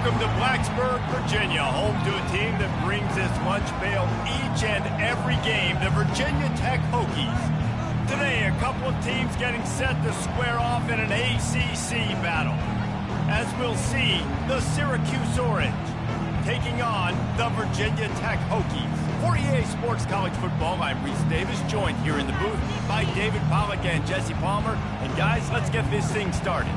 Welcome to Blacksburg, Virginia, home to a team that brings this lunch pail each and every game, the Virginia Tech Hokies. Today, a couple of teams getting set to square off in an ACC battle. As we'll see, the Syracuse Orange taking on the Virginia Tech Hokies. For EA Sports College Football, I'm Reese Davis, joined here in the booth by David Pollack and Jesse Palmer. And guys, let's get this thing started.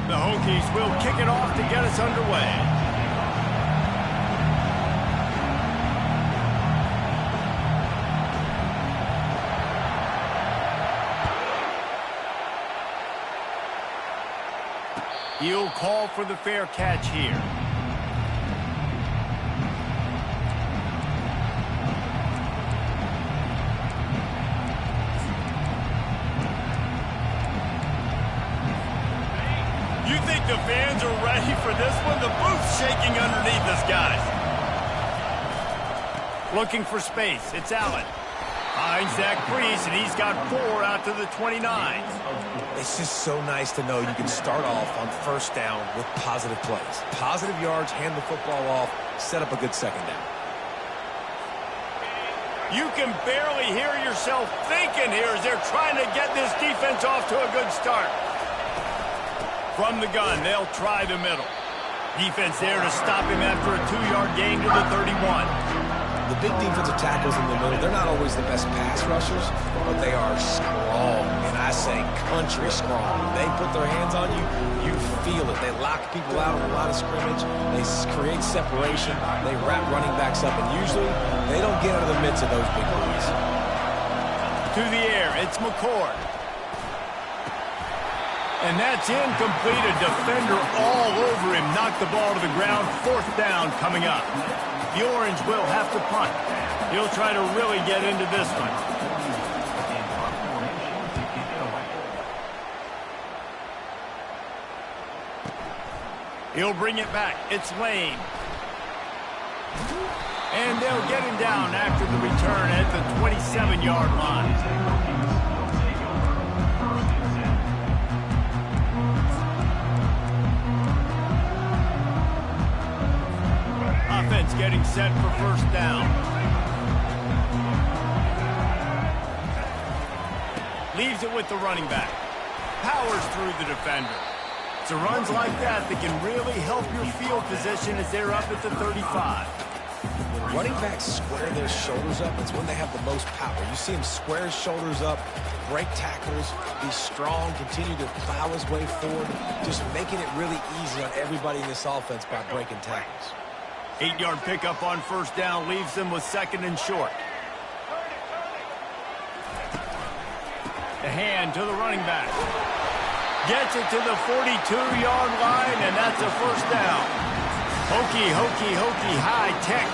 The Hokies will kick it off to get us underway. He'll call for the fair catch here. You think the fans are ready for this one? The booth's shaking underneath us, guys. Looking for space. It's Allen. Finds that crease, and he's got 4 out to the 29. It's just so nice to know you can start off on first down with positive plays. Positive yards, hand the football off, set up a good second down. You can barely hear yourself thinking here as they're trying to get this defense off to a good start. From the gun, they'll try the middle. Defense there to stop him after a 2-yard gain to the 31. The big defensive tackles in the middle, they're not always the best pass rushers, but they are strong, and I say country strong. When they put their hands on you, you feel it. They lock people out on a lot of scrimmage. They create separation. They wrap running backs up, and usually they don't get out of the midst of those big boys. To the air, it's McCord. And that's incomplete. A defender all over him. Knocked the ball to the ground. 4th down coming up. The Orange will have to punt. He'll try to really get into this one. He'll bring it back. It's Lane. And they'll get him down after the return at the 27-yard line. Offense getting set for first down. Leaves it with the running back. Powers through the defender. It's the runs like that that can really help your field position as they're up at the 35. When running backs square their shoulders up, it's when they have the most power. You see him square his shoulders up, break tackles, be strong, continue to plow his way forward, just making it really easy on everybody in this offense by breaking tackles. 8-yard pickup on first down leaves them with 2nd and short. The hand to the running back. Gets it to the 42-yard line, and that's a first down. Hokie, Hokie, Hokie, high tech,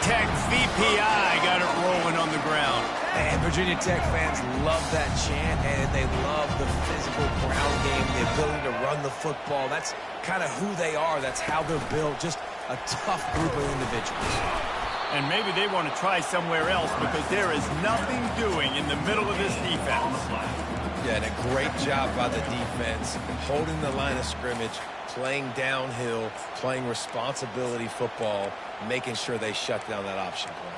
VPI got it rolling on the ground. And Virginia Tech fans love that chant, and they love the physical ground game, the ability to run the football. That's kind of who they are. That's how they're built. Just a tough group of individuals. And maybe they want to try somewhere else because there is nothing doing in the middle of this defense. Yeah, and a great job by the defense, holding the line of scrimmage, playing downhill, playing responsibility football, making sure they shut down that option play.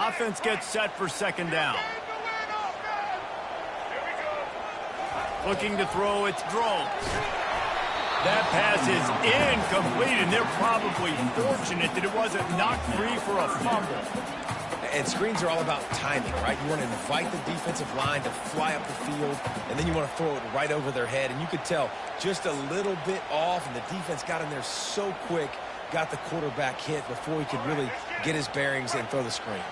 Offense gets set for 2nd down. Looking to throw, it's Drones. That pass is incomplete, and they're probably fortunate that it wasn't knocked free for a fumble. And screens are all about timing, right? You want to invite the defensive line to fly up the field, and then you want to throw it right over their head. And you could tell just a little bit off, and the defense got in there so quick, got the quarterback hit before he could really get his bearings and throw the screen.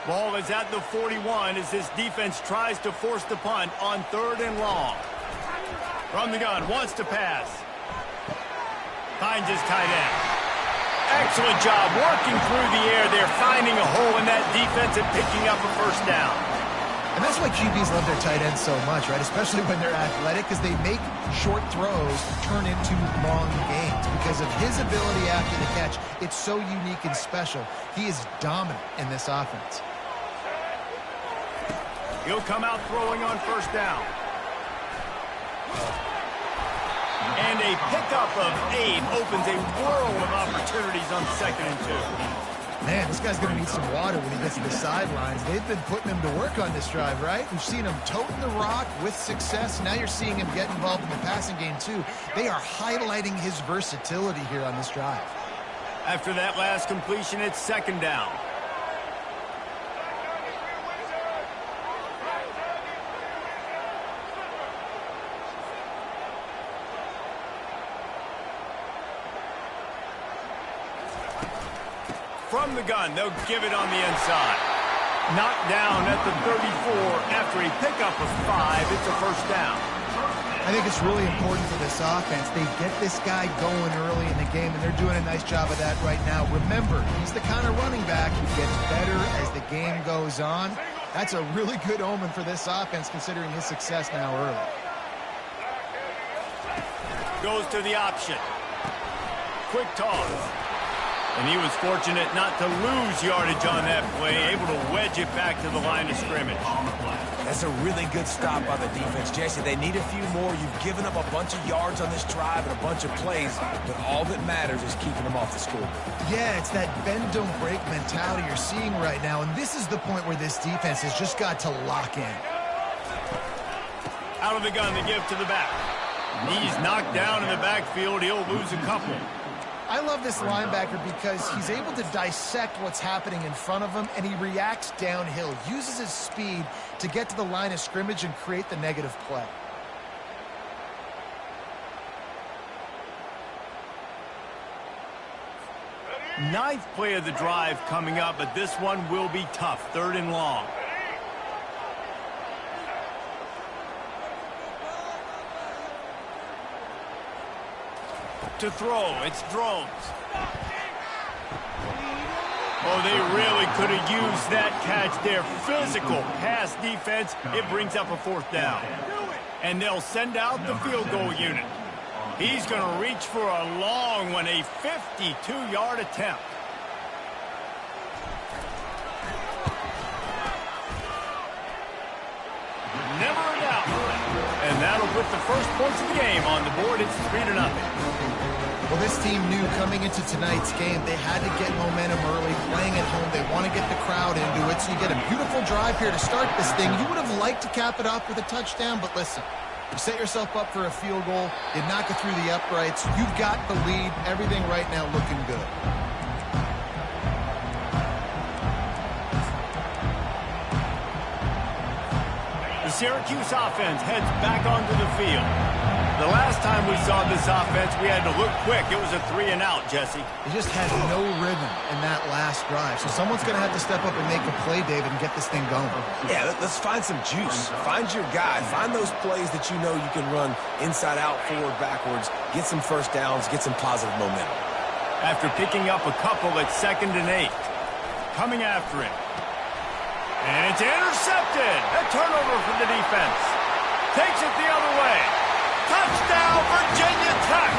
Ball is at the 41 as this defense tries to force the punt on 3rd and long. From the gun, wants to pass. Finds his tight end. Excellent job working through the air there, finding a hole in that defense and picking up a first down. And that's why QBs love their tight ends so much, right? Especially when they're athletic, because they make short throws turn into long gains. Because of his ability after the catch, it's so unique and special. He is dominant in this offense. He'll come out throwing on first down. And a pickup of 8 opens a world of opportunities on 2nd and 2. Man, this guy's going to need some water when he gets to the sidelines. They've been putting him to work on this drive, right? We've seen him toting the rock with success. Now you're seeing him get involved in the passing game, too. They are highlighting his versatility here on this drive. After that last completion, it's 2nd down. From the gun, they'll give it on the inside. Knocked down at the 34 after a pickup of 5. It's a first down. I think it's really important for this offense. They get this guy going early in the game, and they're doing a nice job of that right now. Remember, he's the kind of running back who gets better as the game goes on. That's a really good omen for this offense, considering his success now early. Goes to the option. Quick toss. And he was fortunate not to lose yardage on that play, able to wedge it back to the line of scrimmage. That's a really good stop by the defense, Jesse. They need a few more. You've given up a bunch of yards on this drive and a bunch of plays, but all that matters is keeping them off the scoreboard. Yeah, it's that bend, don't break mentality you're seeing right now, and this is the point where this defense has just got to lock in. Out of the gun, they give to the back. He's knocked down in the backfield. He'll lose a couple. I love this linebacker because he's able to dissect what's happening in front of him, and he reacts downhill, uses his speed to get to the line of scrimmage and create the negative play. Ninth play of the drive coming up, but this one will be tough. 3rd and long. To throw, it's Drones. Oh, they really could have used that catch there. Physical pass defense. It brings up a 4th down. And they'll send out the field goal unit. He's going to reach for a long one, a 52-yard attempt. Never a doubt. And that'll put the first points of the game on the board. It's 3-0. Well, this team knew coming into tonight's game they had to get momentum early, playing at home. They want to get the crowd into it, so you get a beautiful drive here to start this thing. You would have liked to cap it off with a touchdown, but listen, you set yourself up for a field goal, you knock it through the uprights, you've got the lead, everything right now looking good. The Syracuse offense heads back onto the field. The last time we saw this offense, we had to look quick. It was a 3-and-out, Jesse. He just had no rhythm in that last drive. So someone's going to have to step up and make a play, David, and get this thing going. Yeah, let's find some juice. Find your guy. Find those plays that you know you can run inside out, forward, backwards. Get some first downs. Get some positive momentum. After picking up a couple at 2nd and 8. Coming after him. And it's intercepted. A turnover for the defense. Takes it the other way. Touchdown, Virginia Tech.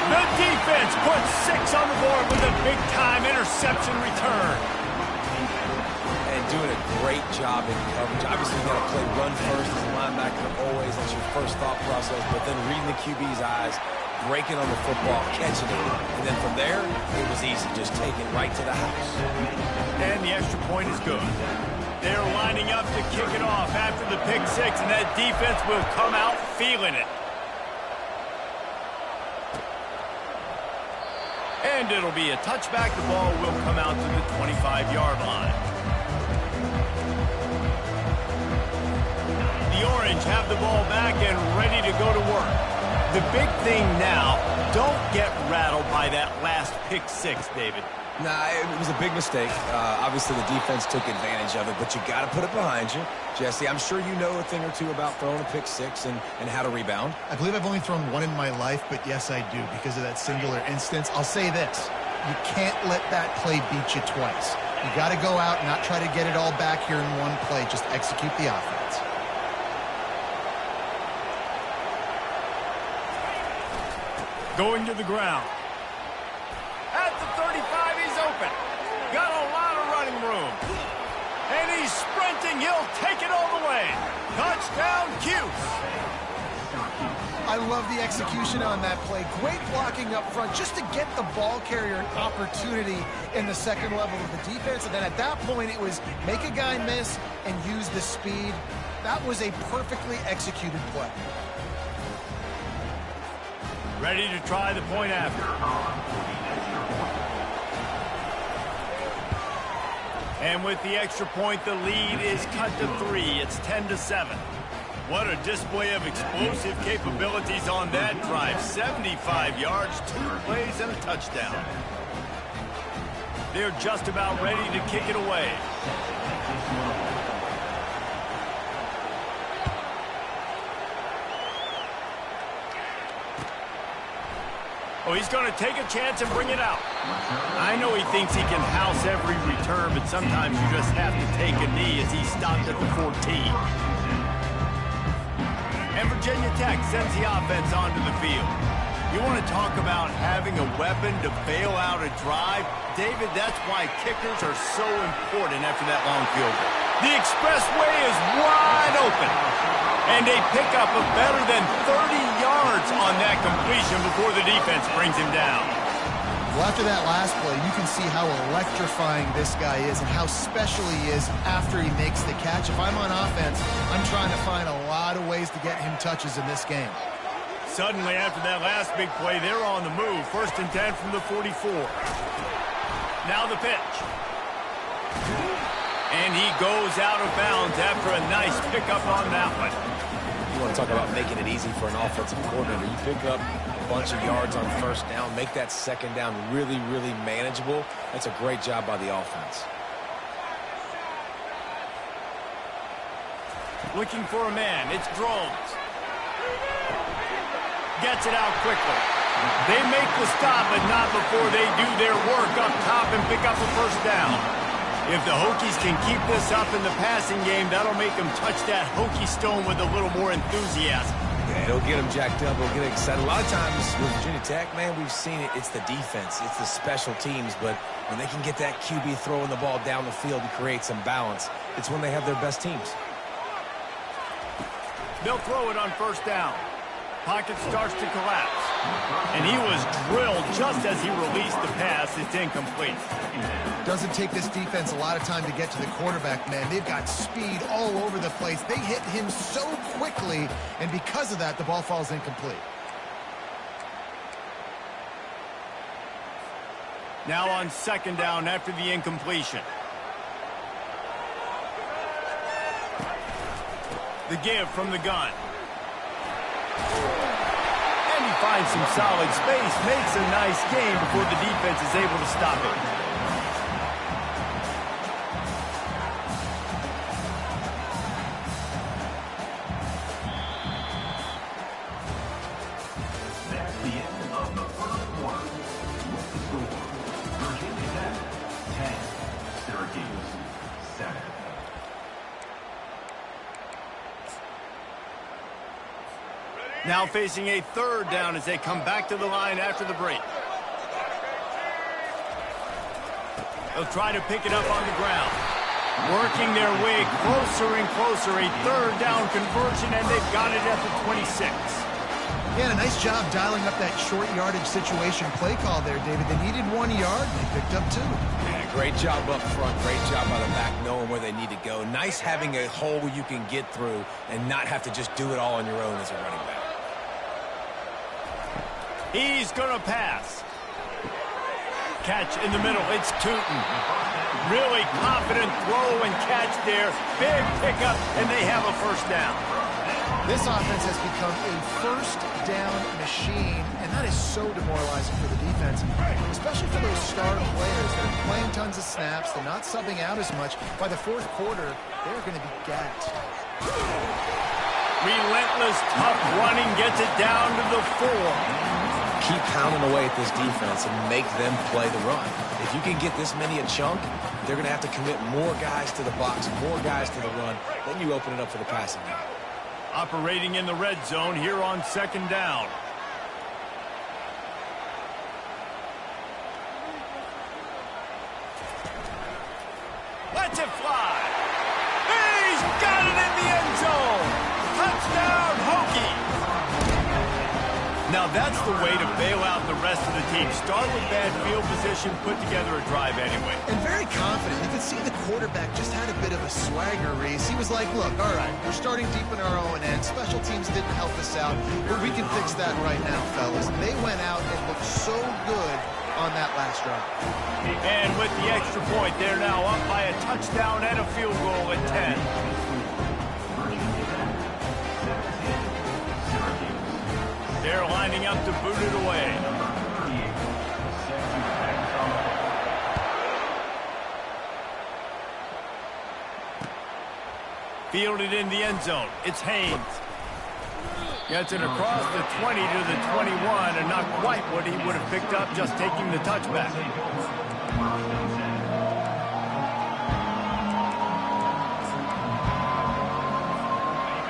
The defense puts 6 on the board with a big-time interception return. And doing a great job in coverage. Obviously, you got to play run first as a linebacker always. That's your first thought process. But then reading the QB's eyes, breaking on the football, catching it. And then from there, it was easy. Just take it right to the house. And the extra point is good. They're lining up to kick it off after the pick 6, and that defense will come out feeling it. And it'll be a touchback. The ball will come out to the 25-yard line. The Orange have the ball back and ready to go to work. The big thing now, don't get rattled by that last pick 6, David. Nah, it was a big mistake. Obviously, the defense took advantage of it, but you got to put it behind you. Jesse, I'm sure you know a thing or two about throwing a pick 6 and how to rebound. I believe I've only thrown one in my life, but yes, I do because of that singular instance. I'll say this. You can't let that play beat you twice. You got to go out and not try to get it all back here in one play. Just execute the offense. Going to the ground. At the 35, he's open. Got a lot of running room. And he's sprinting. He'll take it all the way. Touchdown, Cuse. I love the execution on that play. Great blocking up front just to get the ball carrier an opportunity in the second level of the defense. And then at that point, it was make a guy miss and use the speed. That was a perfectly executed play. Ready to try the point after. And with the extra point, the lead is cut to 3. It's 10-7. What a display of explosive capabilities on that drive. 75 yards, 2 plays, and a touchdown. They're just about ready to kick it away. Oh, he's going to take a chance and bring it out. I know he thinks he can house every return, but sometimes you just have to take a knee as he stopped at the 14. And Virginia Tech sends the offense onto the field. You want to talk about having a weapon to bail out a drive? David, that's why kickers are so important after that long field goal. The expressway is wide open. And they pick up a better than 30 yards on that completion before the defense brings him down. Well, after that last play, you can see how electrifying this guy is and how special he is after he makes the catch. If I'm on offense, I'm trying to find a lot of ways to get him touches in this game. Suddenly, after that last big play, they're on the move. 1st and 10 from the 44. Now the pitch. And he goes out of bounds after a nice pickup on that one. You want to talk about making it easy for an offensive coordinator. You pick up a bunch of yards on 1st down, make that 2nd down really, really manageable. That's a great job by the offense. Looking for a man. It's Drones. Gets it out quickly. They make the stop, but not before they do their work up top and pick up a 1st down. If the Hokies can keep this up in the passing game, that'll make them touch that Hokie stone with a little more enthusiasm. Yeah, it'll get them jacked up. It'll get excited. A lot of times with Virginia Tech, man, we've seen it. It's the defense. It's the special teams. But when they can get that QB throwing the ball down the field and create some balance, it's when they have their best teams. They'll throw it on 1st down. Pocket starts to collapse. And he was drilled just as he released the pass. It's incomplete. Doesn't take this defense a lot of time to get to the quarterback, man. They've got speed all over the place. They hit him so quickly, and because of that, the ball falls incomplete. Now on 2nd down after the incompletion. The give from the gun. And he finds some solid space, makes a nice game before the defense is able to stop it. That's the end of the 1st quarter. With the score, Virginia Tech 10, Syracuse 7. Now facing a 3rd down as they come back to the line after the break. They'll try to pick it up on the ground. Working their way closer and closer. A 3rd down conversion, and they've got it at the 26. Yeah, a nice job dialing up that short yardage situation play call there, David. They needed 1 yard, and they picked up 2. Yeah, great job up front. Great job by the back knowing where they need to go. Nice having a hole you can get through and not have to just do it all on your own as a running back. He's going to pass. Catch in the middle. It's Tootin. Really confident throw and catch there. Big pickup, and they have a 1st down. This offense has become a 1st down machine, and that is so demoralizing for the defense, especially for those star players that are playing tons of snaps. They're not subbing out as much. By the 4th quarter, they're going to be gassed. Relentless, tough running gets it down to the 4. keep pounding away at this defense and make them play the run. If you can get this many a chunk, they're going to have to commit more guys to the box, more guys to the run. Then you open it up for the passing game. Operating in the red zone here on second down. Lets it fly. He's got it in the end zone. Touchdown, Hokies. Now that's the way to bail out the rest of the team. Start with bad field position, put together a drive anyway. And very confident. You could see the quarterback just had a bit of a swagger, Reese. He was like, look, all right, we're starting deep in our own end. Special teams didn't help us out, but we can fix that right now, fellas. They went out and looked so good on that last drive. And with the extra point, they're now up by a touchdown and a field goal at 10. They're lining up to boot it away. Fielded in the end zone. It's Haynes. Gets it across the 20 to the 21, and not quite what he would have picked up just taking the touchback.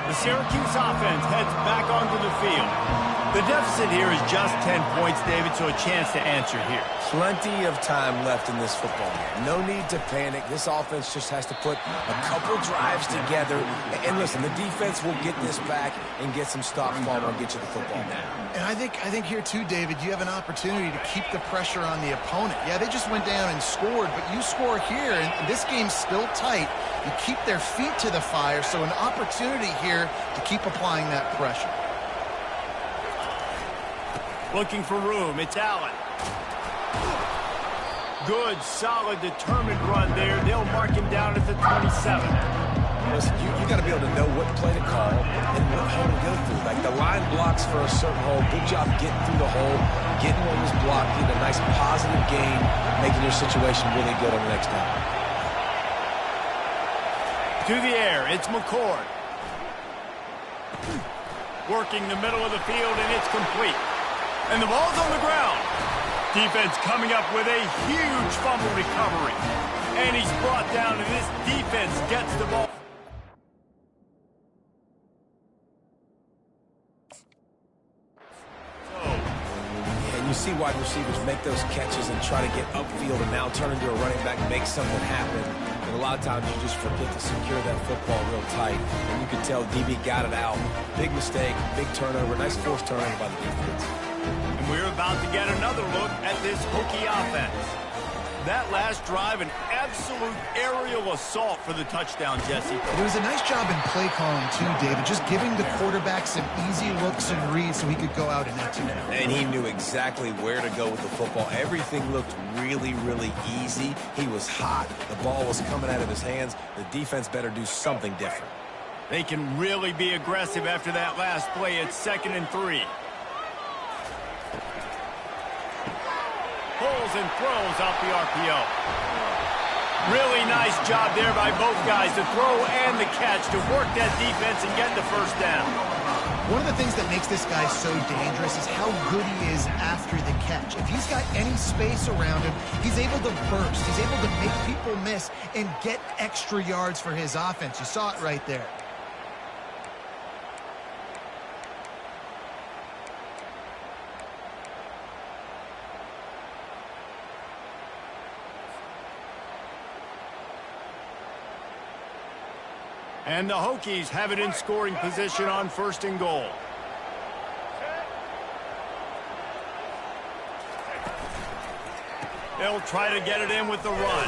The Syracuse offense heads back onto the field. The deficit here is just 10 points, David, so a chance to answer here. Plenty of time left in this football game. No need to panic. This offense just has to put a couple drives together. And listen, the defense will get this back and get some stops while we'll get you the football now. And I think here too, David, you have an opportunity to keep the pressure on the opponent. Yeah, they just went down and scored, but you score here, and this game's still tight. You keep their feet to the fire, so an opportunity here to keep applying that pressure. Looking for room. It's Allen. Good, solid, determined run there. They'll mark him down at the 27. Listen, you got to be able to know what play to call and what hole to go through. Like the line blocks for a certain hole. Good job getting through the hole, getting what was blocked, getting a nice positive gain, making your situation really good on the next down. To the air, it's McCord. Working the middle of the field, and it's complete. And the ball's on the ground. Defense coming up with a huge fumble recovery. And he's brought down, and this defense gets the ball. And you see wide receivers make those catches and try to get upfield and now turn into a running back and make something happen. And a lot of times you just forget to secure that football real tight. And you can tell DB got it out. Big mistake, big turnover, nice forced turnover by the defense. And we're about to get another look at this Hokie offense. That last drive, an absolute aerial assault for the touchdown, Jesse. It was a nice job in play calling, too, David. Just giving the quarterback some easy looks and reads so he could go out and execute. And he knew exactly where to go with the football. Everything looked really, really easy. He was hot. The ball was coming out of his hands. The defense better do something different. They can really be aggressive after that last play. It's 2nd and 3. Pulls and throws out the RPO. Really nice job there by both guys, the throw and the catch, to work that defense and get the first down. One of the things that makes this guy so dangerous is how good he is after the catch. If he's got any space around him, he's able to burst. He's able to make people miss and get extra yards for his offense. You saw it right there. And the Hokies have it in scoring position on 1st and goal. They'll try to get it in with the run.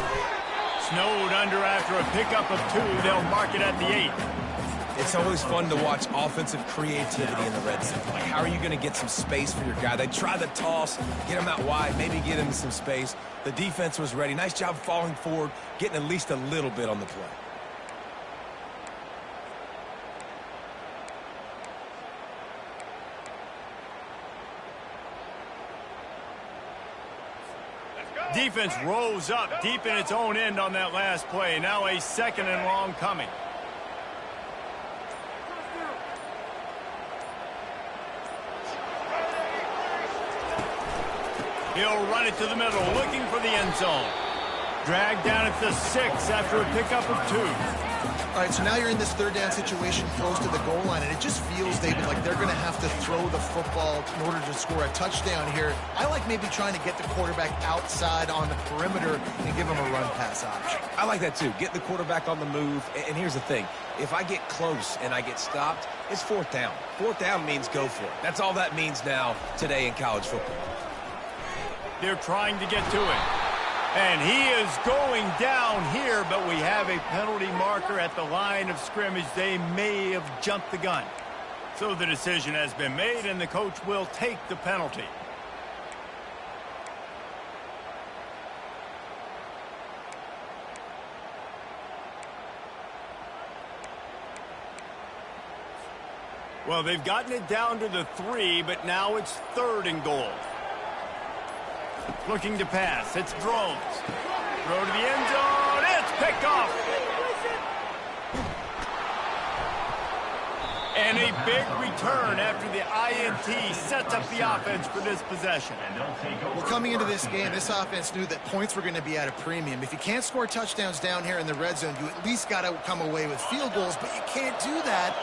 Snowed under after a pickup of 2. They'll mark it at the 8. It's always fun to watch offensive creativity in the red zone. Like, how are you going to get some space for your guy? They try the toss, get him out wide, maybe get him some space. The defense was ready. Nice job falling forward, getting at least a little bit on the play. Defense rose up deep in its own end on that last play. Now a 2nd and long coming. He'll run it to the middle, looking for the end zone. Dragged down at the 6 after a pickup of 2. All right, so now you're in this third down situation close to the goal line, and it just feels, David, like they're going to have to throw the football in order to score a touchdown here. I like maybe trying to get the quarterback outside on the perimeter and give him a run-pass option. I like that, too. Get the quarterback on the move. And here's the thing. If I get close and I get stopped, it's fourth down. Fourth down means go for it. That's all that means now today in college football. They're trying to get to it. And he is going down here, but we have a penalty marker at the line of scrimmage. They may have jumped the gun. So the decision has been made, and the coach will take the penalty. Well, they've gotten it down to the 3, but now it's 3rd and goal. Looking to pass. It's Drones. Throw to the end zone. It's picked off. And a big return after the INT sets up the offense for this possession. Well, coming into this game, this offense knew that points were going to be at a premium. If you can't score touchdowns down here in the red zone, you at least got to come away with field goals, but you can't do that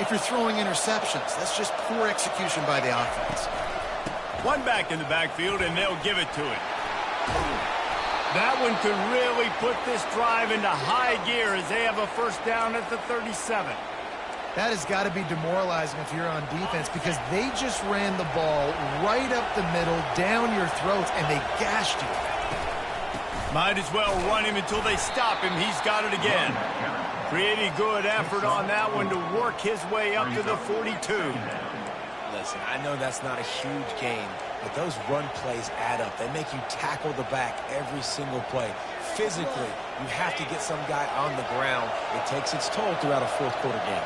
if you're throwing interceptions. That's just poor execution by the offense. One back in the backfield, and they'll give it to him. That one could really put this drive into high gear as they have a first down at the 37. That has got to be demoralizing if you're on defense, because they just ran the ball right up the middle, down your throats, and they gashed you. Might as well run him until they stop him. He's got it again. Pretty good effort on that one to work his way up to the 42. Listen, I know that's not a huge gain, but those run plays add up. They make you tackle the back every single play. Physically, you have to get some guy on the ground. It takes its toll throughout a fourth-quarter game.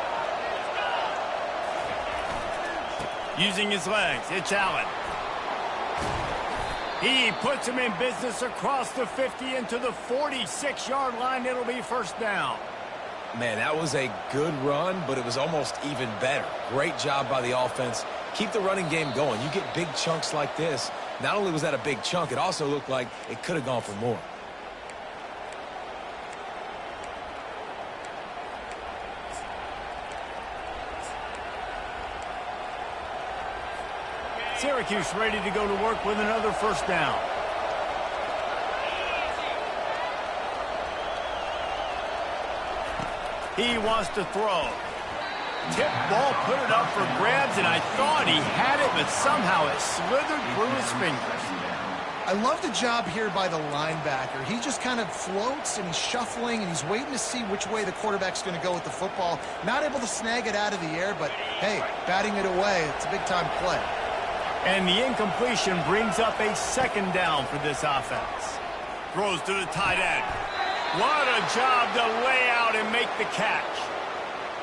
Using his legs, it's Allen. He puts him in business across the 50 into the 46-yard line. It'll be first down. Man, that was a good run, but it was almost even better. Great job by the offense. Keep the running game going. You get big chunks like this. Not only was that a big chunk, it also looked like it could have gone for more. Syracuse ready to go to work with another first down. He wants to throw. Tip ball, put it up for grabs, and I thought he had it, but somehow it slithered through his fingers. I love the job here by the linebacker. He just kind of floats, and he's shuffling, and he's waiting to see which way the quarterback's going to go with the football. Not able to snag it out of the air, but, hey, batting it away, it's a big-time play. And the incompletion brings up a second down for this offense. Throws to the tight end. What a job to lay out and make the catch.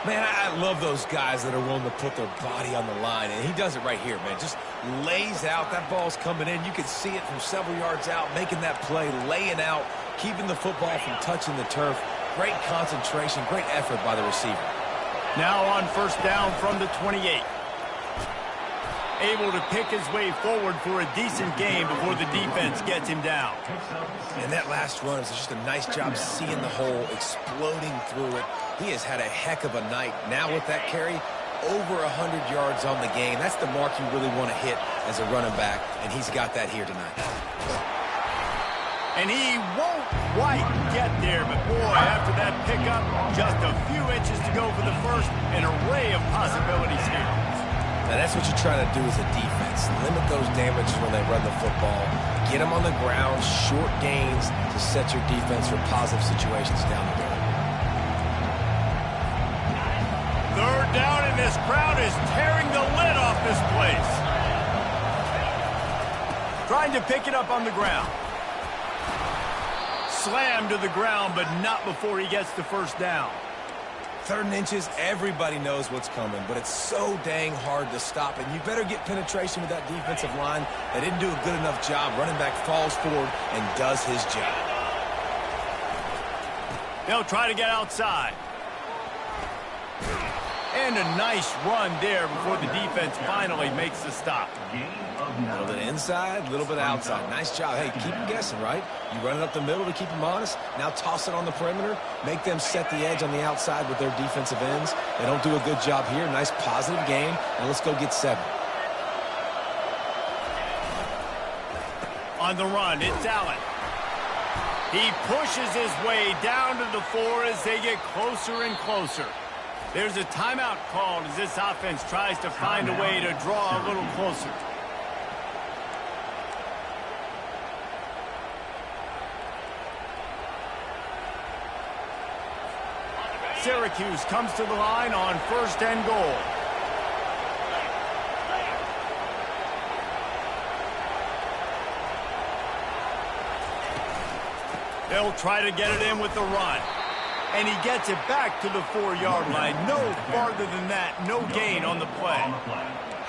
Man, I love those guys that are willing to put their body on the line, and he does it right here, man. Just lays out. That ball's coming in. You can see it from several yards out, making that play, laying out, keeping the football from touching the turf. Great concentration, great effort by the receiver. Now on first down from the 28. Able to pick his way forward for a decent game before the defense gets him down. And that last run is just a nice job seeing the hole, exploding through it. He has had a heck of a night. Now with that carry, over 100 yards on the game. That's the mark you really want to hit as a running back, and he's got that here tonight. And he won't quite get there, but boy, after that pickup, just a few inches to go for the first, an array of possibilities here. Now, that's what you're trying to do as a defense. Limit those damages when they run the football. Get them on the ground, short gains to set your defense for positive situations down the road. Third down, and this crowd is tearing the lid off this place. Trying to pick it up on the ground. Slammed to the ground, but not before he gets the first down. 3rd and inches, everybody knows what's coming, but it's so dang hard to stop, and you better get penetration with that defensive line. They didn't do a good enough job. Running back falls forward and does his job. They'll try to get outside. And a nice run there before the defense finally makes the stop. A little bit inside, a little bit outside. Nice job. Hey, keep them guessing, right? You run it up the middle to keep them honest. Now toss it on the perimeter. Make them set the edge on the outside with their defensive ends. They don't do a good job here. Nice positive game. Now let's go get 7. On the run, it's Allen. He pushes his way down to the floor as they get closer and closer. There's a timeout called as this offense tries to find a way to draw a little closer. Syracuse comes to the line on 1st and goal. They'll try to get it in with the run. And he gets it back to the 4-yard line. No farther than that. No gain on the play.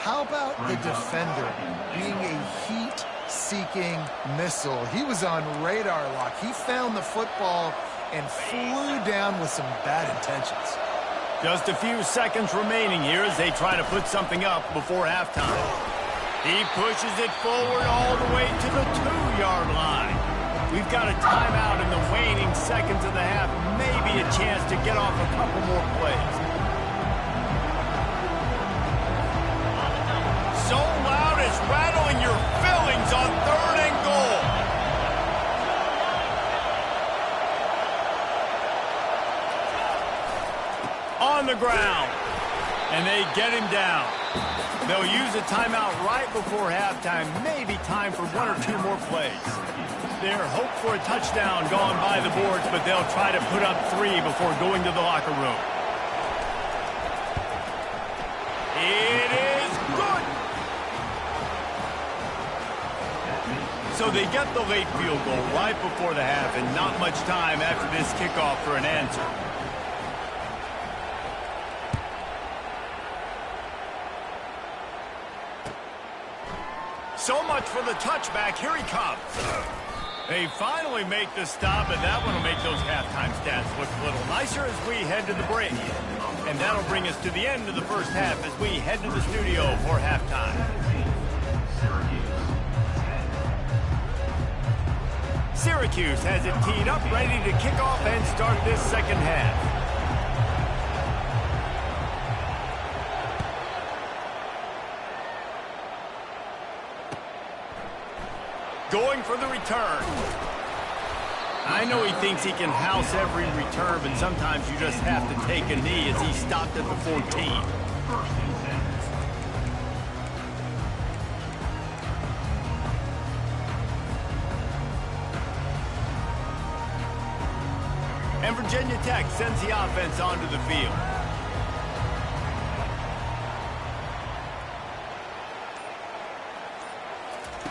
How about the defender being a heat-seeking missile? He was on radar lock. He found the football and flew down with some bad intentions. Just a few seconds remaining here as they try to put something up before halftime. He pushes it forward all the way to the 2-yard line. We've got a timeout in the waning seconds of the half. Maybe a chance to get off a couple more plays. So loud it's rattling your fillings on 3rd and goal. On the ground. And they get him down. They'll use a timeout right before halftime. Maybe time for 1 or 2 more plays. Their hope for a touchdown gone by the boards, but they'll try to put up 3 before going to the locker room. It is good. So they get the late field goal right before the half, and not much time after this kickoff for an answer. So much for the touchback. Here he comes. They finally make the stop, and that one will make those halftime stats look a little nicer as we head to the break. And that'll bring us to the end of the first half as we head to the studio for halftime. Syracuse has it teed up, ready to kick off and start this second half. Going for the return. I know he thinks he can house every return, but sometimes you just have to take a knee as he stopped at the 14. And Virginia Tech sends the offense onto the field.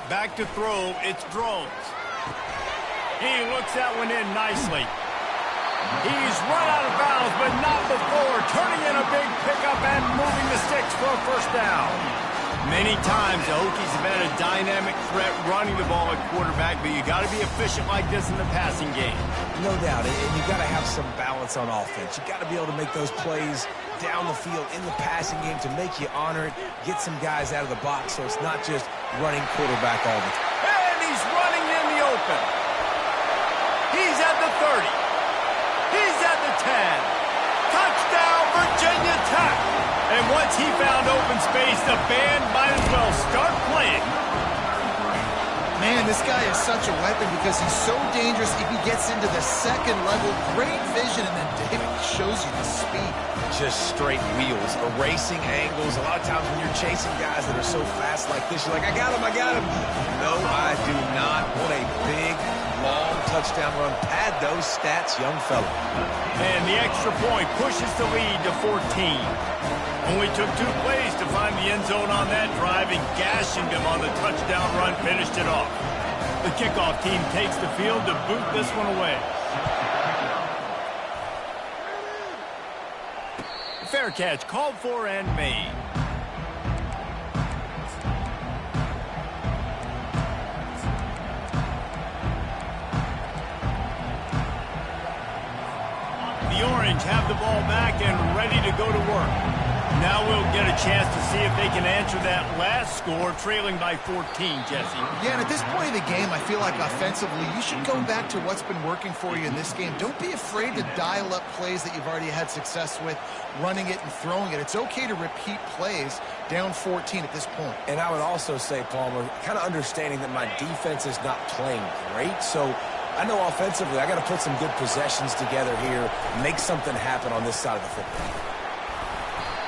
Back to throw, it's Drones. He looks that one in nicely. He's run out of bounds, but not before. Turning in a big pickup and moving the sticks for a first down. Many times the Hokies have had a dynamic threat running the ball at quarterback, but you got to be efficient like this in the passing game. No doubt, and you got to have some balance on offense. You got to be able to make those plays down the field in the passing game to make you honor it, get some guys out of the box so it's not just running quarterback all the time. And he's running in the open. He's at the 30. He's at the 10. Touchdown, Virginia Tech. And once he found open space, the band might as well start playing. Man, this guy is such a weapon because he's so dangerous if he gets into the second level. Great vision, and then David shows you the speed. Just straight wheels, erasing angles. A lot of times when you're chasing guys that are so fast like this, you're like, I got him. No, I do not. What a big, long touchdown run. Pad those stats, young fella. And the extra point pushes the lead to 14. Only took 2 plays to find the end zone on that drive, and gashing them on the touchdown run finished it off. The kickoff team takes the field to boot this one away. Fair catch called for and made. The Orange have the ball back and ready to go to work. Now we'll get a chance to see if they can answer that last score, trailing by 14, Jesse. Yeah, and at this point of the game, I feel like offensively, you should go back to what's been working for you in this game. Don't be afraid to dial up plays that you've already had success with, running it and throwing it. It's okay to repeat plays down 14 at this point. And I would also say, Palmer, kind of understanding that my defense is not playing great, so I know offensively I got to put some good possessions together here, make something happen on this side of the football.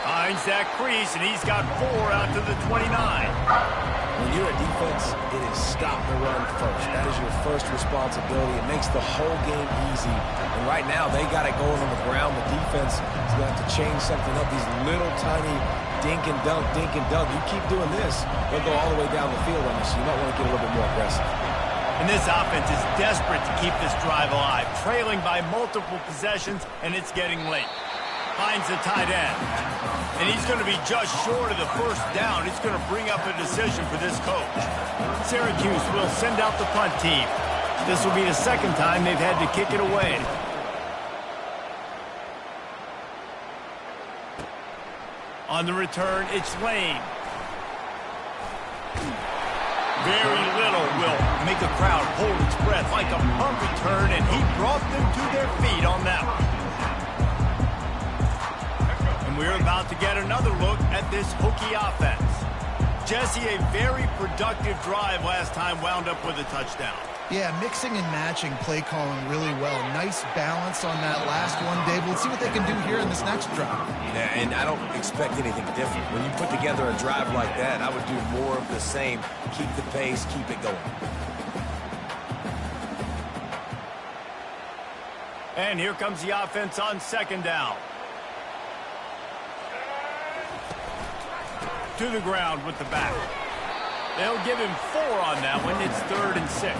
Finds that crease, and he's got 4 out to the 29. When you're a defense, it is stop the run first. That is your first responsibility. It makes the whole game easy. And right now, they got it going on the ground. The defense is going to have to change something up. These little tiny dink and dunk, dink and dunk. You keep doing this, they'll go all the way down the field on you, so you might want to get a little bit more aggressive. And this offense is desperate to keep this drive alive, trailing by multiple possessions, and it's getting late. Finds the tight end. And he's going to be just short of the first down. It's going to bring up a decision for this coach. Syracuse will send out the punt team. This will be the second time they've had to kick it away. On the return, it's Lane. Very little will make a crowd hold its breath like a punt return, and he brought them to their feet on that one. We're about to get another look at this Hokie offense. Jesse, a very productive drive last time, wound up with a touchdown. Yeah, mixing and matching play calling really well. Nice balance on that last one, Dave. Let's see what they can do here in this next drive. Yeah, and I don't expect anything different. When you put together a drive like that, I would do more of the same. Keep the pace, keep it going. And here comes the offense on second down. To the ground with the back. They'll give him 4 on that one. It's 3rd and 6.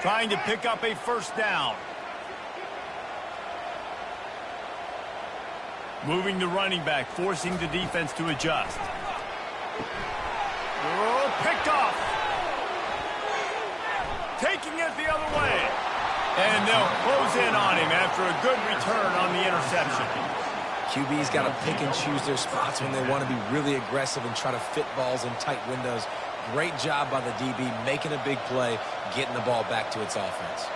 Trying to pick up a first down. Moving the running back, forcing the defense to adjust. Oh, picked off. Taking it the other way. And they'll close in on him after a good return on the interception. QB's got to pick and choose their spots when they want to be really aggressive and try to fit balls in tight windows. Great job by the DB, making a big play, getting the ball back to its offense.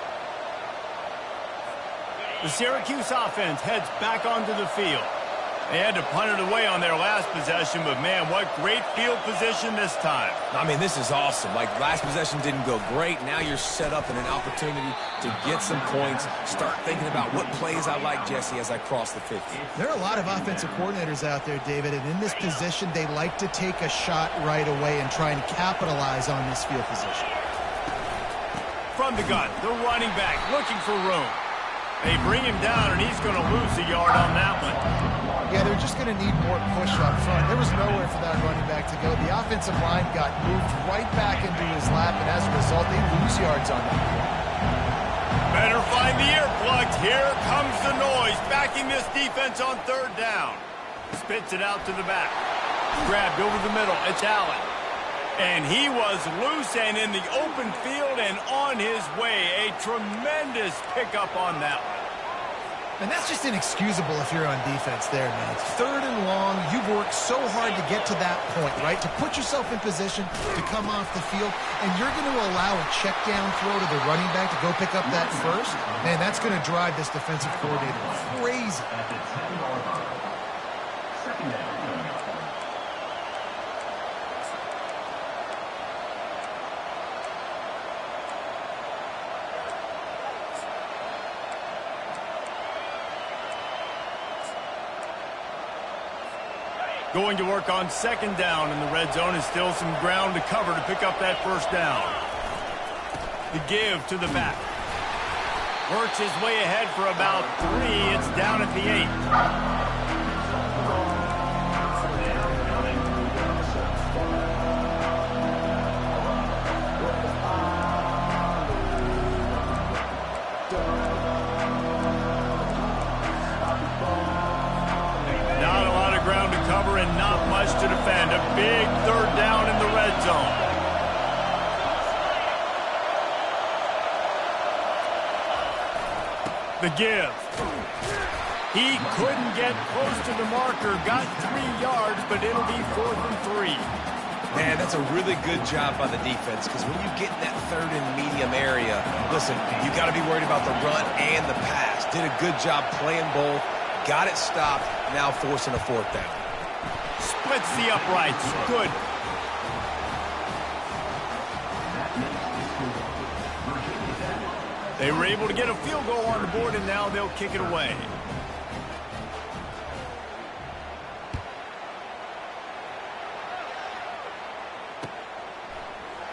The Syracuse offense heads back onto the field. They had to punt it away on their last possession, but man, what great field position this time. I mean, this is awesome. Like, last possession didn't go great. Now you're set up in an opportunity to get some points. Start thinking about what plays I like, Jesse, as I cross the 50. There are a lot of offensive coordinators out there, David, and in this position, they like to take a shot right away and try and capitalize on this field position. From the gun, the running back looking for room. They bring him down, and he's going to lose a yard on that one. Yeah, they're just going to need more push up front. There was nowhere for that running back to go. The offensive line got moved right back into his lap, and as a result, they lose yards on that. Better find the earplugs. Here comes the noise, backing this defense on 3rd down. Spits it out to the back. Grabbed over the middle. It's Allen. And he was loose and in the open field and on his way. A tremendous pickup on that one. And that's just inexcusable if you're on defense there, man. 3rd and long, you've worked so hard to get to that point, right? To put yourself in position to come off the field, and you're going to allow a check down throw to the running back to go pick up that first? Man, that's going to drive this defensive coordinator crazy. At the 10-yard line. Second down. Going to work on 2nd down in the red zone, and still some ground to cover to pick up that first down. The give to the back. Works his way ahead for about 3. It's down at the 8. And not much to defend. A big 3rd down in the red zone. The give. He couldn't get close to the marker. Got 3 yards, but it'll be 4th and 3. Man, that's a really good job by the defense, because when you get in that 3rd and medium area, listen, you got to be worried about the run and the pass. Did a good job playing both, got it stopped, now forcing a 4th down. Splits the uprights. Good. They were able to get a field goal on the board, and now they'll kick it away.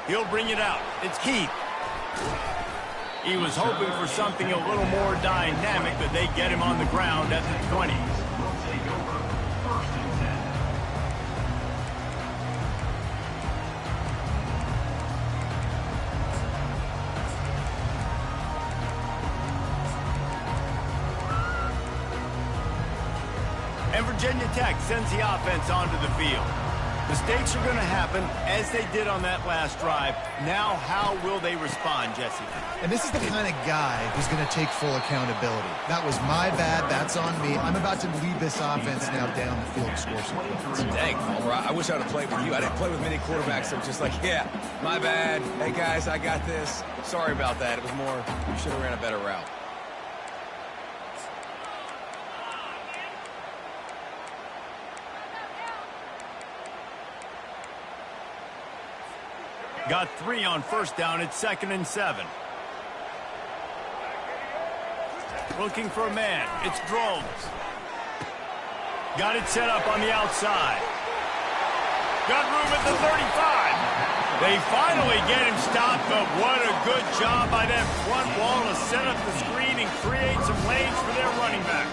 He'll bring it out. It's Keith. He was hoping for something a little more dynamic, but they get him on the ground at the 20. And Virginia Tech sends the offense onto the field. Mistakes are going to happen, as they did on that last drive. Now, how will they respond, Jesse? And this is the kind of guy who's going to take full accountability. That was my bad. That's on me. I'm about to lead this offense now down the field to score some points. Dang, Palmer, I wish I would have played with you. I didn't play with many quarterbacks that were just like, yeah, my bad. Hey, guys, I got this. Sorry about that. It was more, you should have ran a better route. Got 3 on 1st down. It's 2nd and 7. Looking for a man. It's Groves. Got it set up on the outside. Got room at the 35. They finally get him stopped, but what a good job by that front wall to set up the screen and create some lanes for their running back.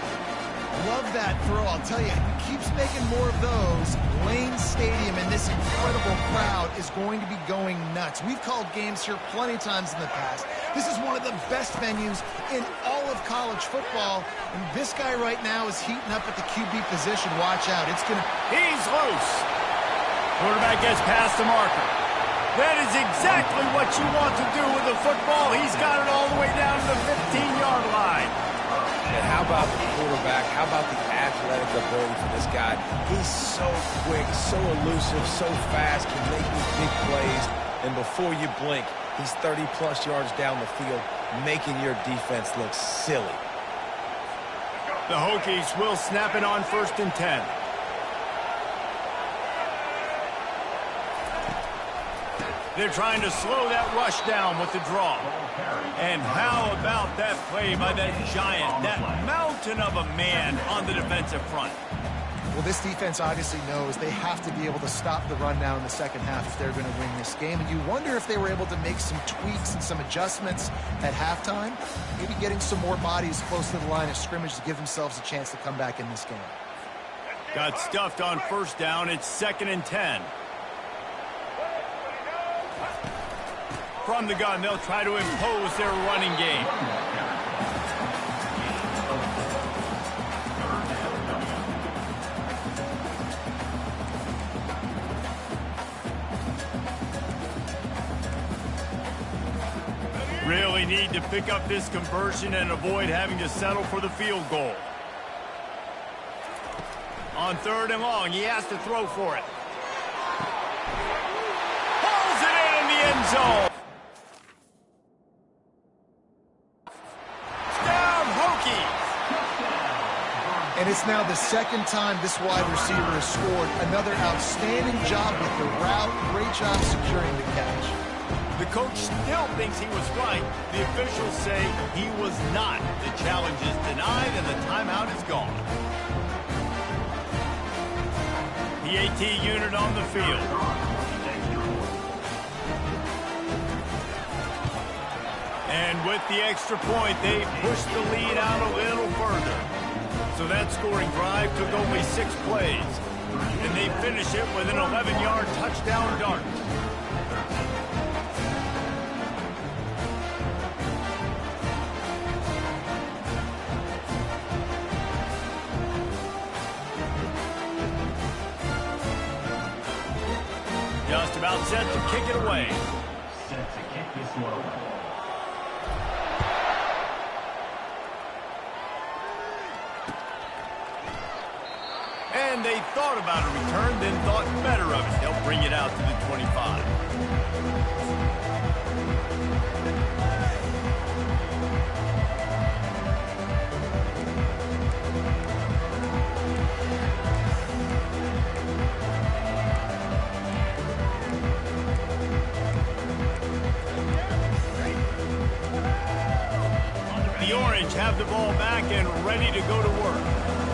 Love that throw. I'll tell you, he keeps making more of those. Lane Stadium and this incredible crowd is going to be going nuts. We've called games here plenty of times in the past. This is one of the best venues in all of college football. And this guy right now is heating up at the QB position. Watch out. He's loose. Quarterback gets past the marker. That is exactly what you want to do with the football. He's got it all the way down to the 15-yard line. And how about the quarterback? How about the athletic ability for this guy? He's so quick, so elusive, so fast, can make these big plays. And before you blink, he's 30-plus yards down the field, making your defense look silly. The Hokies will snap it on 1st and 10. They're trying to slow that rush down with the draw. And how about that play by that giant, that mountain of a man on the defensive front? Well, this defense obviously knows they have to be able to stop the run down in the second half if they're going to win this game. And you wonder if they were able to make some tweaks and some adjustments at halftime, maybe getting some more bodies close to the line of scrimmage to give themselves a chance to come back in this game. Got stuffed on 1st down. It's 2nd and 10. From the gun, they'll try to impose their running game. Really need to pick up this conversion and avoid having to settle for the field goal. On 3rd and long, he has to throw for it. Pulls it in the end zone. And it's now the 2nd time this wide receiver has scored. Another outstanding job with the route. Great job securing the catch. The coach still thinks he was right. The officials say he was not. The challenge is denied and the timeout is gone. The AT unit on the field. And with the extra point, they push the lead out a little further. So that scoring drive took only 6 plays. And they finish it with an 11-yard touchdown dart. Just about set to kick it away. Set to kick this one away. And they thought about a return, then thought better of it. They'll bring it out to the 25. The Orange have the ball back and ready to go to work.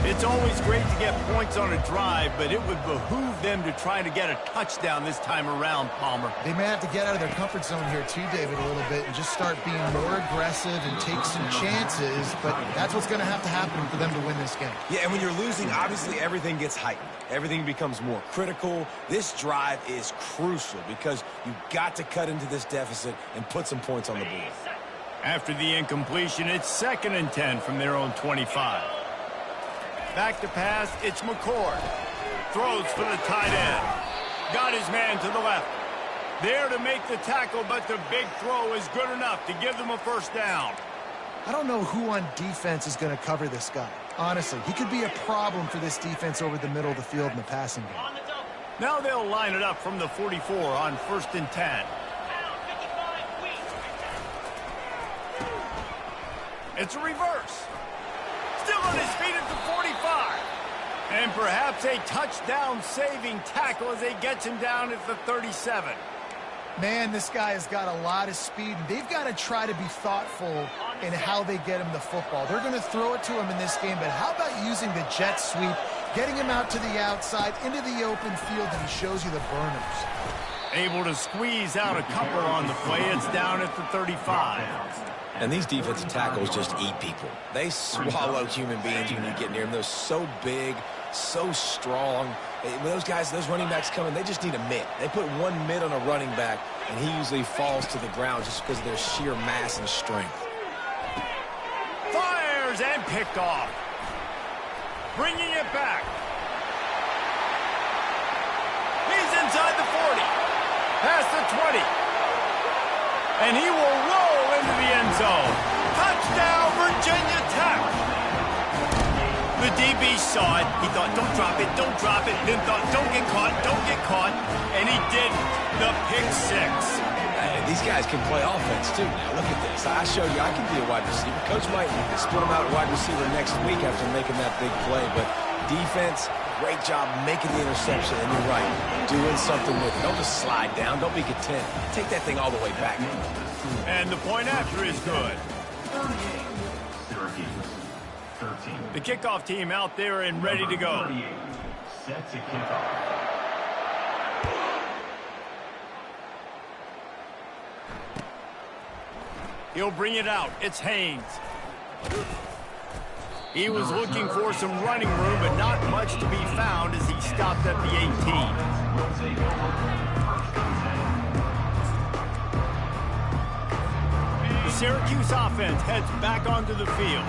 It's always great to get points on a drive, but it would behoove them to try to get a touchdown this time around, Palmer. They may have to get out of their comfort zone here too, David, a little bit and just start being more aggressive and take some chances, but that's what's going to have to happen for them to win this game. Yeah, and when you're losing, obviously everything gets heightened. Everything becomes more critical. This drive is crucial because you've got to cut into this deficit and put some points on the board. After the incompletion, it's 2nd and 10 from their own 25. Back to pass, it's McCord. Throws for the tight end. Got his man to the left. There to make the tackle, but the big throw is good enough to give them a first down. I don't know who on defense is going to cover this guy. Honestly, he could be a problem for this defense over the middle of the field in the passing game. Now they'll line it up from the 44 on 1st and 10. It's a reverse. Still on his feet at the 45. And perhaps a touchdown-saving tackle as they get him down at the 37. Man, this guy has got a lot of speed. They've got to try to be thoughtful in how they get him the football. They're going to throw it to him in this game, but how about using the jet sweep, getting him out to the outside, into the open field, and he shows you the burners. Able to squeeze out a couple on the play. It's down at the 35. And these defensive tackles just eat people. They swallow human beings when you get near them. They're so big, so strong. When those guys, those running backs come in, they just need a mitt. They put one mitt on a running back, and he usually falls to the ground just because of their sheer mass and strength. Fires and picked off. Bringing it back. He's inside the 40. Past the 20. And he will roll into the end zone. Touchdown, Virginia Tech. The DB saw it. He thought, don't drop it, don't drop it. Then thought, don't get caught, don't get caught. And he did the pick six. These guys can play offense, too. Now, look at this. I showed you I can be a wide receiver. Coach might split him out at wide receiver next week after making that big play. But defense, great job making the interception. And you're right, doing something with it. Don't just slide down. Don't be content. Take that thing all the way back. And the point after is good. 38, Syracuse, 13. The kickoff team out there and ready to go. 38, set to kickoff. He'll bring it out. It's Haynes. He was looking for some running room, but not much to be found as he stopped at the 18. The Syracuse offense heads back onto the field.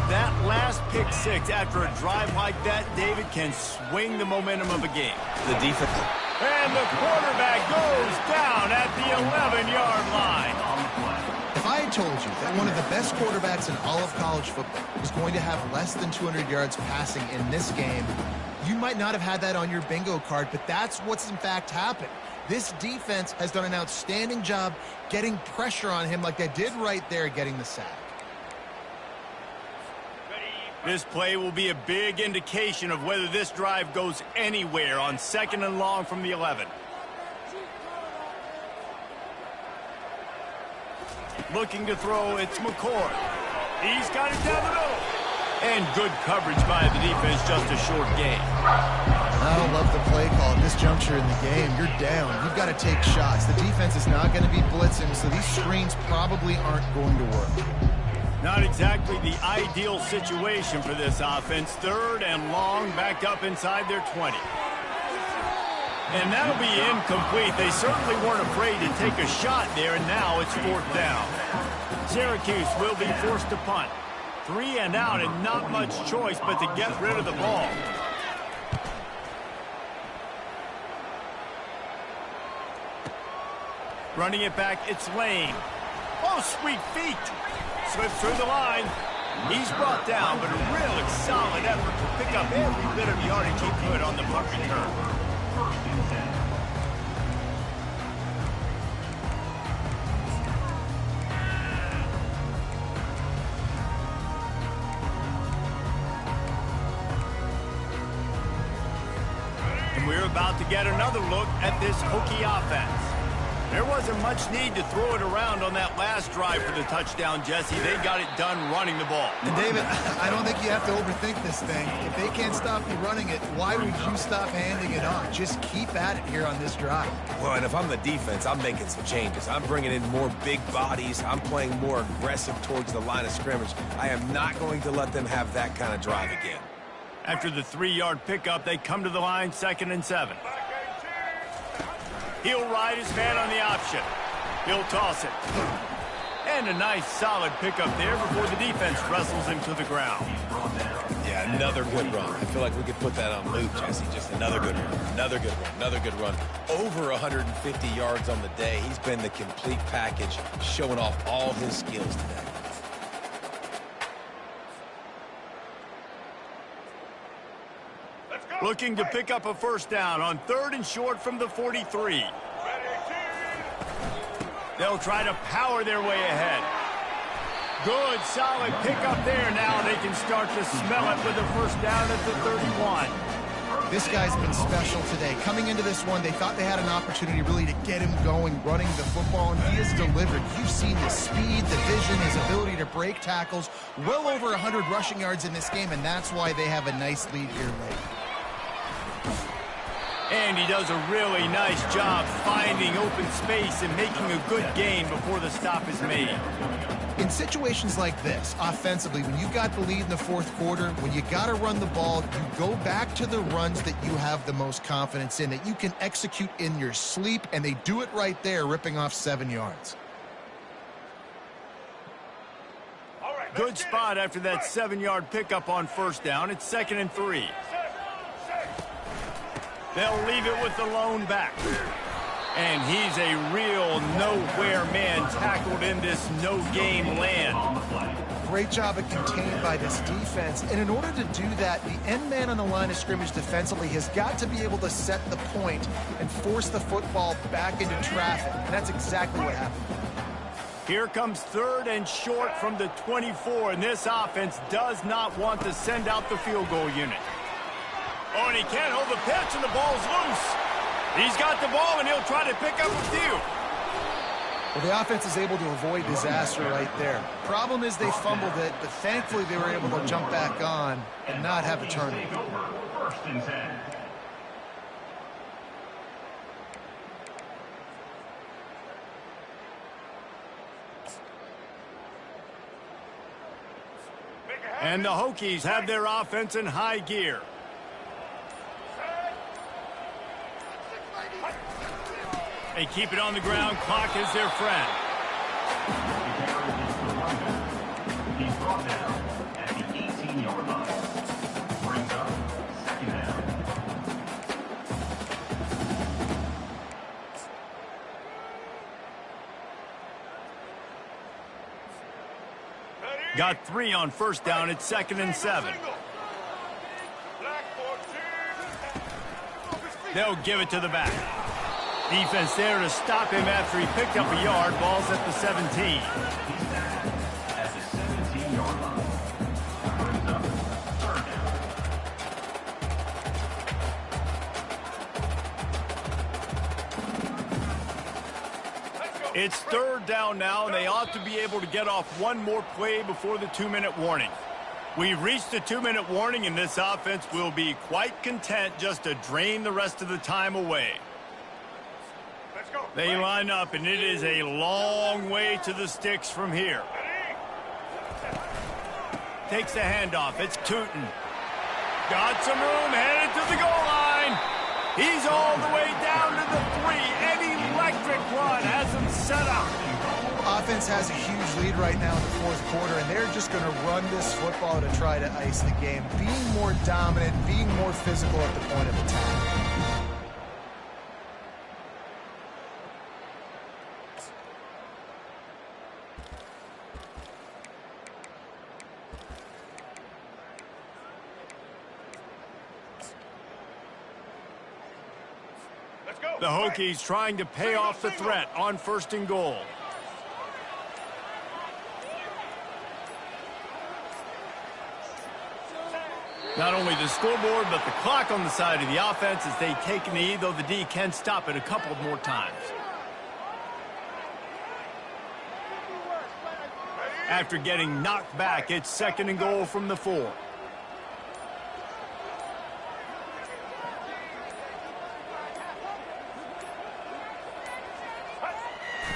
That last pick six after a drive like that, David, can swing the momentum of a game. The defense. And the quarterback goes down at the 11-yard line. If I had told you that one of the best quarterbacks in all of college football was going to have less than 200 yards passing in this game, you might not have had that on your bingo card, but that's what's in fact happened. This defense has done an outstanding job getting pressure on him like they did right there, getting the sack. This play will be a big indication of whether this drive goes anywhere on 2nd and long from the 11. Looking to throw, it's McCord. He's got it down the middle. And good coverage by the defense, just a short gain. I don't love the play call at this juncture in the game. You're down. You've got to take shots. The defense is not going to be blitzing, so these screens probably aren't going to work. Not exactly the ideal situation for this offense. 3rd and long, backed up inside their 20. And that'll be incomplete. They certainly weren't afraid to take a shot there, and now it's 4th down. Syracuse will be forced to punt. 3 and out, and not much choice but to get rid of the ball. Running it back, it's Lane. Oh, sweet feet. Slips through the line. He's brought down, but a really solid effort to pick up every bit of yardage he could on the punt return. First and 10. And we're about to get another look at this Hokie offense. There wasn't much need to throw it around on that last drive for the touchdown, Jesse. They got it done running the ball. And David, I don't think you have to overthink this thing. If they can't stop you running it, why would you stop handing it off? Just keep at it here on this drive. Well, and if I'm the defense, I'm making some changes. I'm bringing in more big bodies. I'm playing more aggressive towards the line of scrimmage. I am not going to let them have that kind of drive again. After the 3-yard pickup, they come to the line, 2nd and 7. He'll ride his man on the option. He'll toss it. And a nice, solid pickup there before the defense wrestles him to the ground. Yeah, another good run. I feel like we could put that on loop, Jesse. Just another good run, another good run, another good run. Over 150 yards on the day. He's been the complete package, showing off all his skills today. Looking to pick up a first down on 3rd and short from the 43. They'll try to power their way ahead. Good, solid pickup there. Now they can start to smell it with a first down at the 31. This guy's been special today. Coming into this one, they thought they had an opportunity really to get him going, running the football, and he has delivered. You've seen his speed, the vision, his ability to break tackles. Well over 100 rushing yards in this game, and that's why they have a nice lead here late. And he does a really nice job finding open space and making a good gain before the stop is made. In situations like this, offensively, when you got the lead in the 4th quarter, when you got to run the ball, you go back to the runs that you have the most confidence in, that you can execute in your sleep, and they do it right there, ripping off 7 yards. Good spot after that 7-yard pickup on first down. It's 2nd and 3. They'll leave it with the lone back. And he's a real nowhere man tackled in this no-game land. Great job of contained by this defense. And in order to do that, the end man on the line of scrimmage defensively has got to be able to set the point and force the football back into traffic. And that's exactly what happened. Here comes 3rd and short from the 24. And this offense does not want to send out the field goal unit. Oh, and he can't hold the pitch, and the ball's loose. He's got the ball, and he'll try to pick up a few. Well, the offense is able to avoid disaster right there. Problem is they fumbled it, but thankfully they were able to jump back on and not have a turnover. First and 10. And the Hokies have their offense in high gear. They keep it on the ground. Clock is their friend. He's brought down at the 18-yard line. Brings up 2nd down. Got 3 on first down. It's 2nd and 7. They'll give it to the back. Defense there to stop him after he picked up a yard. Ball's at the 17. He's down at the 17-yard line. Brings up 3rd down. It's 3rd down now, and they ought to be able to get off one more play before the 2-minute warning. We've reached the 2-minute warning, and this offense will be quite content just to drain the rest of the time away. They line up, and it is a long way to the sticks from here. Takes the handoff. It's Tootin. Got some room, headed to the goal line. He's all the way down to the 3. An electric run has him set up. Offense has a huge lead right now in the 4th quarter, and they're just going to run this football to try to ice the game. Being more dominant, being more physical at the point of attack. The Hokies trying to pay off the threat on 1st and goal. Not only the scoreboard, but the clock on the side of the offense as they take a knee, though the D can stop it a couple more times. After getting knocked back, it's 2nd and goal from the 4.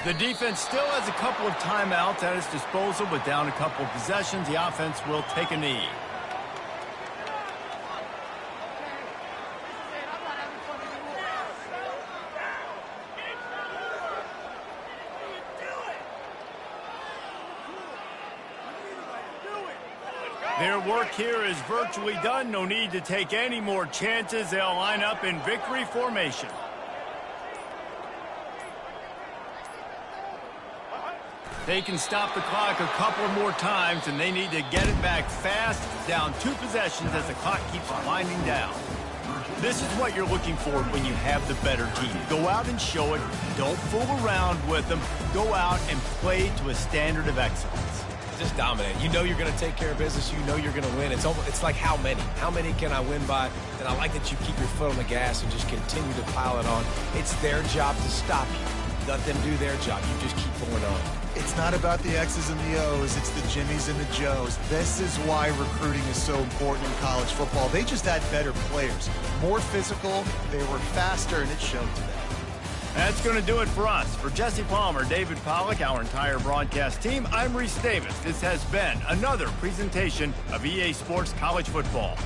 The defense still has a couple of timeouts at its disposal, but down a couple of possessions, the offense will take a knee. Their work here is virtually done. No need to take any more chances. They'll line up in victory formation. They can stop the clock a couple more times, and they need to get it back fast, down 2 possessions as the clock keeps winding down. This is what you're looking for when you have the better team. Go out and show it. Don't fool around with them. Go out and play to a standard of excellence. Just dominate. You know you're going to take care of business. You know you're going to win. It's like how many? How many can I win by? And I like that you keep your foot on the gas and just continue to pile it on. It's their job to stop you. Let them do their job. You just keep going on. It's not about the X's and the O's. It's the Jimmies and the Joes. This is why recruiting is so important in college football. They just had better players. More physical, they were faster, and it showed today. That's going to do it for us. For Jesse Palmer, David Pollack, our entire broadcast team, I'm Reese Davis. This has been another presentation of EA Sports College Football.